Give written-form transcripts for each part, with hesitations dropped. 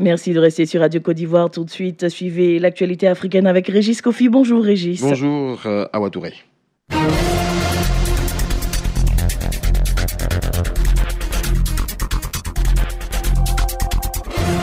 Merci de rester sur Radio Côte d'Ivoire. Tout de suite, suivez l'actualité africaine avec Régis Kofi. Bonjour Régis. Bonjour Awa Touré.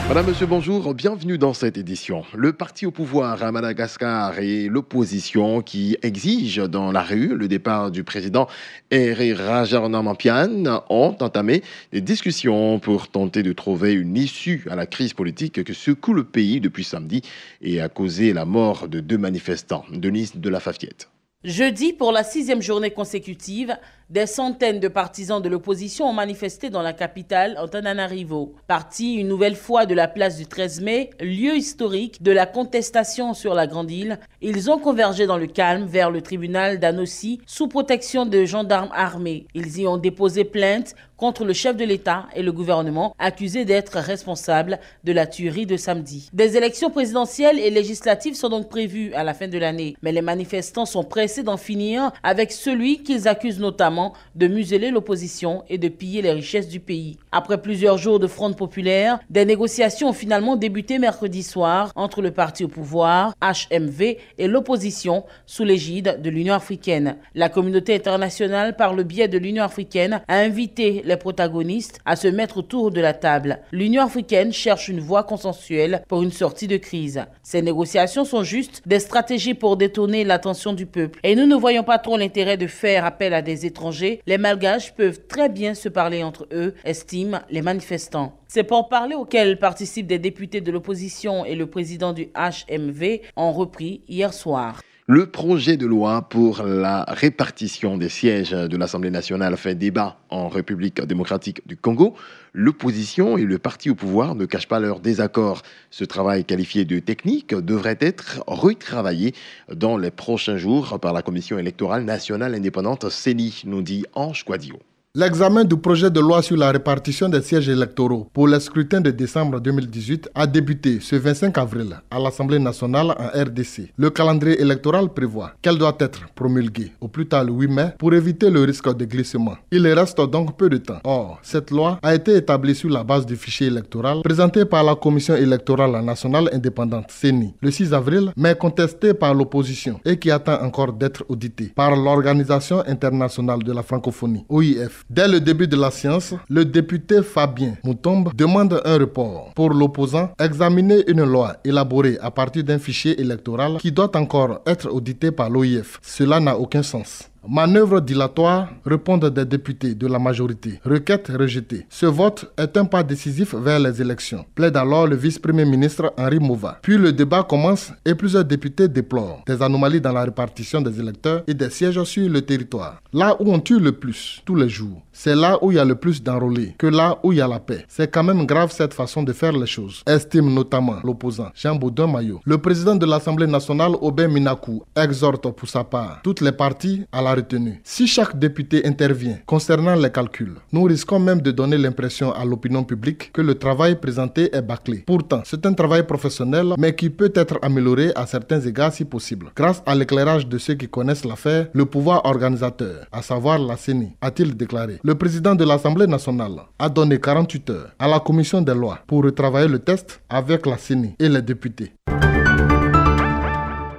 Madame, monsieur, bonjour, bienvenue dans cette édition. Le parti au pouvoir à Madagascar et l'opposition qui exigent dans la rue le départ du président Hairy Rajaonarimampianina ont entamé des discussions pour tenter de trouver une issue à la crise politique que secoue le pays depuis samedi et a causé la mort de 2 manifestants. Denise de la Fafiette. Jeudi, pour la 6e journée consécutive, des centaines de partisans de l'opposition ont manifesté dans la capitale, Antananarivo. Partis une nouvelle fois de la place du 13 mai, lieu historique de la contestation sur la Grande Île, ils ont convergé dans le calme vers le tribunal d'Anossi sous protection de gendarmes armés. Ils y ont déposé plainte contre le chef de l'État et le gouvernement, accusés d'être responsables de la tuerie de samedi. Des élections présidentielles et législatives sont donc prévues à la fin de l'année, mais les manifestants sont pressés d'en finir avec celui qu'ils accusent notamment de museler l'opposition et de piller les richesses du pays. Après plusieurs jours de fronde populaire, des négociations ont finalement débuté mercredi soir entre le parti au pouvoir, HMV, et l'opposition sous l'égide de l'Union africaine. La communauté internationale, par le biais de l'Union africaine, a invité les protagonistes à se mettre autour de la table. L'Union africaine cherche une voie consensuelle pour une sortie de crise. Ces négociations sont juste des stratégies pour détourner l'attention du peuple. Et nous ne voyons pas trop l'intérêt de faire appel à des étrangers. Les Malgaches peuvent très bien se parler entre eux, estiment les manifestants. Ces pourparlers auxquels participent des députés de l'opposition et le président du HMV ont repris hier soir. Le projet de loi pour la répartition des sièges de l'Assemblée nationale fait débat en République démocratique du Congo. L'opposition et le parti au pouvoir ne cachent pas leur désaccord. Ce travail qualifié de technique devrait être retravaillé dans les prochains jours par la Commission électorale nationale indépendante CENI, nous dit Ange Kouadio. L'examen du projet de loi sur la répartition des sièges électoraux pour le scrutin de décembre 2018 a débuté ce 25 avril à l'Assemblée nationale en RDC. Le calendrier électoral prévoit qu'elle doit être promulguée au plus tard le 8 mai pour éviter le risque de glissement. Il reste donc peu de temps. Or, cette loi a été établie sur la base du fichier électoral présenté par la Commission électorale nationale indépendante CENI le 6 avril, mais contestée par l'opposition et qui attend encore d'être auditée par l'Organisation internationale de la francophonie, OIF. Dès le début de la séance, le député Fabien Moutombe demande un report. Pour l'opposant, examiner une loi élaborée à partir d'un fichier électoral qui doit encore être audité par l'OIF. Cela n'a aucun sens. Manœuvre dilatoire, répondent des députés de la majorité. Requête rejetée. Ce vote est un pas décisif vers les élections, plaide alors le vice-premier ministre Henri Mova. Puis le débat commence et plusieurs députés déplorent des anomalies dans la répartition des électeurs et des sièges sur le territoire. Là où on tue le plus, tous les jours, c'est là où il y a le plus d'enrôlés que là où il y a la paix. C'est quand même grave cette façon de faire les choses, estime notamment l'opposant Jean Baudouin Maillot. Le président de l'Assemblée nationale, Aubin Minakou, exhorte pour sa part toutes les parties à la retenue. Si chaque député intervient concernant les calculs, nous risquons même de donner l'impression à l'opinion publique que le travail présenté est bâclé. Pourtant, c'est un travail professionnel, mais qui peut être amélioré à certains égards si possible. Grâce à l'éclairage de ceux qui connaissent l'affaire, le pouvoir organisateur, à savoir la CENI, a-t-il déclaré. Le président de l'Assemblée nationale a donné 48 heures à la commission des lois pour retravailler le texte avec la CENI et les députés.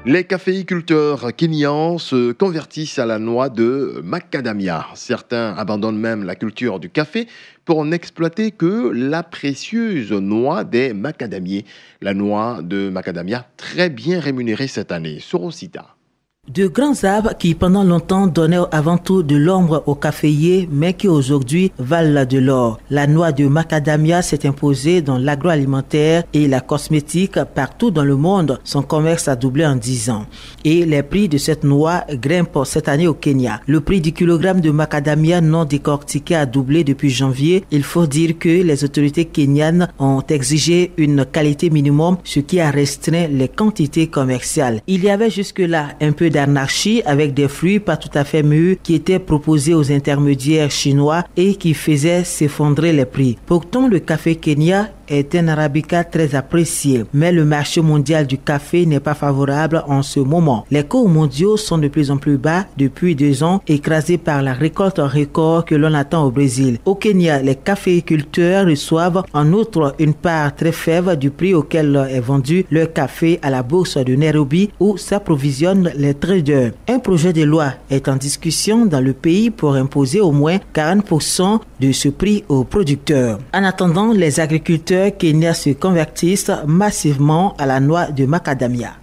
Les caféiculteurs kenyans se convertissent à la noix de macadamia. Certains abandonnent même la culture du café pour n'exploiter que la précieuse noix des macadamiers. La noix de macadamia très bien rémunérée cette année. Sorosita. De grands arbres qui pendant longtemps donnaient avant tout de l'ombre aux caféiers, mais qui aujourd'hui valent de l'or. La noix de macadamia s'est imposée dans l'agroalimentaire et la cosmétique partout dans le monde. Son commerce a doublé en 10 ans. Et les prix de cette noix grimpent cette année au Kenya. Le prix du kilogramme de macadamia non décortiqué a doublé depuis janvier. Il faut dire que les autorités kenyanes ont exigé une qualité minimum, ce qui a restreint les quantités commerciales. Il y avait jusque-là un peu d'anarchie avec des fruits pas tout à fait mûrs qui étaient proposés aux intermédiaires chinois et qui faisaient s'effondrer les prix. Pourtant, le café Kenya est un arabica très apprécié, mais le marché mondial du café n'est pas favorable en ce moment. Les cours mondiaux sont de plus en plus bas depuis 2 ans, écrasés par la récolte record que l'on attend au Brésil. Au Kenya, les caféiculteurs reçoivent en outre une part très faible du prix auquel est vendu leur café à la bourse de Nairobi où s'approvisionnent les traders. Un projet de loi est en discussion dans le pays pour imposer au moins 40% de ce prix aux producteurs. En attendant, les agriculteurs kenyans se convertissent massivement à la noix de macadamia.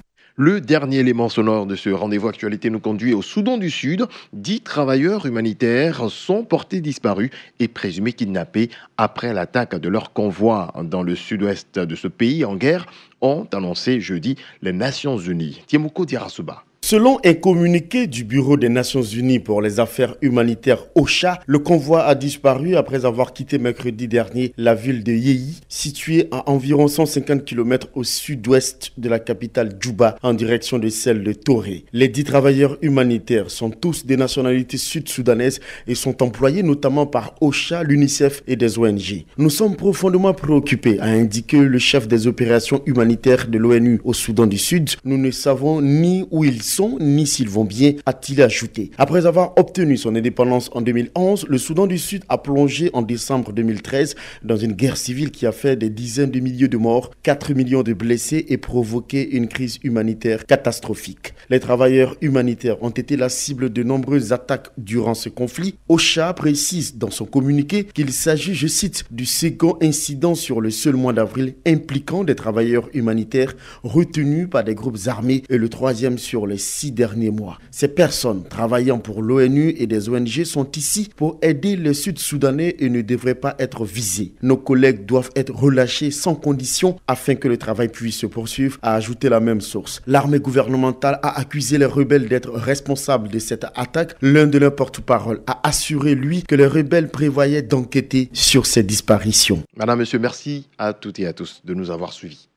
Le dernier élément sonore de ce rendez-vous actualité nous conduit au Soudan du Sud. 10 travailleurs humanitaires sont portés disparus et présumés kidnappés après l'attaque de leur convoi dans le sud-ouest de ce pays en guerre, ont annoncé jeudi les Nations Unies. Tiemoko Dirasuba. Selon un communiqué du Bureau des Nations Unies pour les affaires humanitaires OCHA, le convoi a disparu après avoir quitté mercredi dernier la ville de Yei, située à environ 150 km au sud-ouest de la capitale Djouba, en direction de celle de Toré. Les 10 travailleurs humanitaires sont tous des nationalités sud-soudanaises et sont employés notamment par OCHA, l'UNICEF et des ONG. Nous sommes profondément préoccupés, a indiqué le chef des opérations humanitaires de l'ONU au Soudan du Sud. Nous ne savons ni où ils sont ni s'ils vont bien, a-t-il ajouté. Après avoir obtenu son indépendance en 2011, le Soudan du Sud a plongé en décembre 2013 dans une guerre civile qui a fait des dizaines de milliers de morts, 4 millions de blessés et provoqué une crise humanitaire catastrophique. Les travailleurs humanitaires ont été la cible de nombreuses attaques durant ce conflit. OCHA précise dans son communiqué qu'il s'agit, je cite, du second incident sur le seul mois d'avril impliquant des travailleurs humanitaires retenus par des groupes armés et le troisième sur les 6 derniers mois. Ces personnes travaillant pour l'ONU et des ONG sont ici pour aider les Sud-Soudanais et ne devraient pas être visés. Nos collègues doivent être relâchés sans condition afin que le travail puisse se poursuivre, a ajouté la même source. L'armée gouvernementale a accusé les rebelles d'être responsables de cette attaque. L'un de leurs porte-parole a assuré, lui, que les rebelles prévoyaient d'enquêter sur ces disparitions. Madame, monsieur, merci à toutes et à tous de nous avoir suivis.